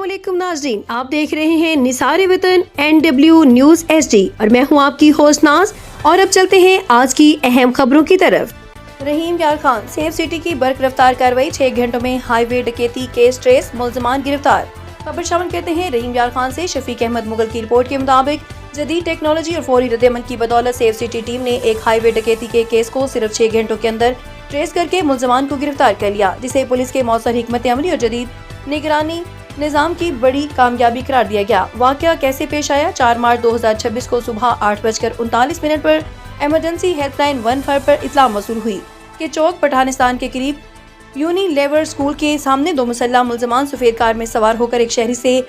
अस्सलामुअलैकुम नाज़रीन, आप देख रहे हैं निसार वतन NW न्यूज़ HD और मैं हूं आपकी होस्ट नाज। और अब चलते हैं आज की अहम खबरों की तरफ। रहीम यार खान, सेफ सिटी की बर्क रफ्तार कार्रवाई, 6 घंटों में हाईवे डकैती केस ट्रेस, मुल्ज़मान गिरफ्तार। खबर शामिल कहते हैं रहीम यार खान से शफीक अहमद मुगल की रिपोर्ट के मुताबिक जदीद टेक्नोलॉजी और फौरी रद्दअमल की बदौलत सेफ सिटी टीम ने एक हाईवे डकैती के केस को सिर्फ 6 घंटों के अंदर ट्रेस करके मुल्ज़मान को गिरफ्तार कर लिया, जिसे पुलिस के मौसर हिकमत अमली और जदीद निगरानी निजाम की बड़ी कामयाबी करार दिया गया। वाकया कैसे पेश आया? 4 मार्च 2026 को सुबह 8:39 पर इमरजेंसी हेल्पलाइन 15 पर इत्तला मौसूल हुई कि चौक पठानिस्तान के करीब यूनिलेवर स्कूल के सामने 2 मुसल्लह मुल्ज़मान सफेद कार में सवार होकर एक शहरी से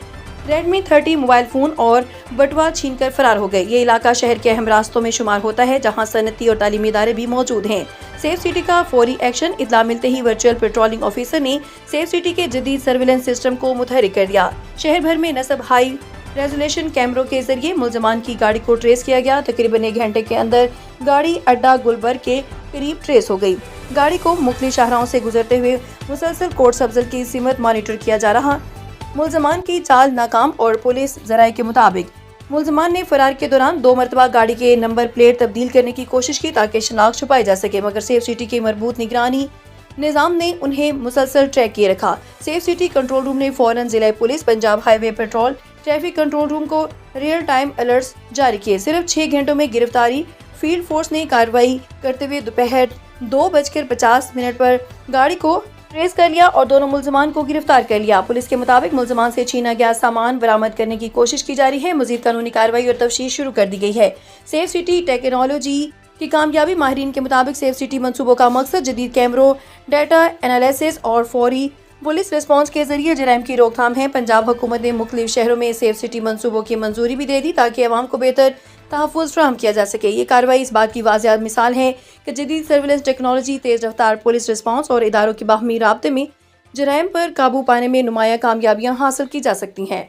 रेडमी 30 मोबाइल फोन और बटुआ छीनकर फरार हो गए। ये इलाका शहर के अहम रास्तों में शुमार होता है, जहां सनती और तालीमी इदारे भी मौजूद हैं। सेफ सिटी का फौरी एक्शन, इत्तला मिलते ही वर्चुअल पेट्रोलिंग ऑफिसर ने सेफ सिटी के जदीद सर्विलेंस सिस्टम को मुतहरिक कर दिया। शहर भर में नस्ब हाई रेजोल्यूशन कैमरों के जरिए मुल्ज़मान की गाड़ी को ट्रेस किया गया। तकरीबन 1 घंटे के अंदर गाड़ी अड्डा गुलबर्ग के करीब ट्रेस हो गई। गाड़ी को मुख्तलिफ शाहराहों से गुजरते हुए मुसलसल कोर्ट सब्जल की सिमत मॉनिटर किया जा रहा। मुल्ज़मान की चाल नाकाम और पुलिस ज़राए के मुताबिक मुल्ज़मान ने फरार के दौरान 2 मरतबा गाड़ी के नंबर प्लेट तब्दील करने की कोशिश की ताकि शनाख्त छुपाई जा सके, मगर सेफ सिटी के मरबूत निगरानी निज़ाम ने उन्हें मुसलसल ट्रैक किए रखा। सेफ सिटी कंट्रोल रूम ने फौरन जिला police, Punjab highway petrol, traffic control room को रियल टाइम अलर्ट्स जारी किए। सिर्फ 6 घंटों में गिरफ्तारी। फील्ड फोर्स ने कार्रवाई करते हुए दोपहर 2:50 पर गाड़ी को ट्रेस कर लिया और दोनों मुल्ज़मान को गिरफ्तार कर लिया। पुलिस के मुताबिक मुल्ज़मान से छीना गया सामान बरामद करने की कोशिश की जा रही है। मजीद कानूनी कार्रवाई और तफ्तीश शुरू कर दी गई है। सेफ सिटी टेक्नोलॉजी की कामयाबी, माहिरीन के मुताबिक सेफ सिटी मंसूबों का मकसद जदीद कैमरों, डाटा एनालिसिस और फौरी पुलिस रिस्पांस के जरिए जराइम की रोकथाम है। पंजाब हुकूमत ने मुख्तलिफ शहरों में सेफ सिटी मंसूबों की मंजूरी भी दे दी ताकि अवाम को बेहतर तहफ़्फ़ुज़ फराहम किया जा सके। ये कार्रवाई इस बात की वाज़ेह मिसाल है कि जदीद सर्विलेंस टेक्नोलॉजी, तेज़ रफ्तार पुलिस रिस्पांस और इदारों के बाहमी राब्ते में जराइम पर काबू पाने में नुमाया कामयाबियाँ हासिल की जा सकती हैं।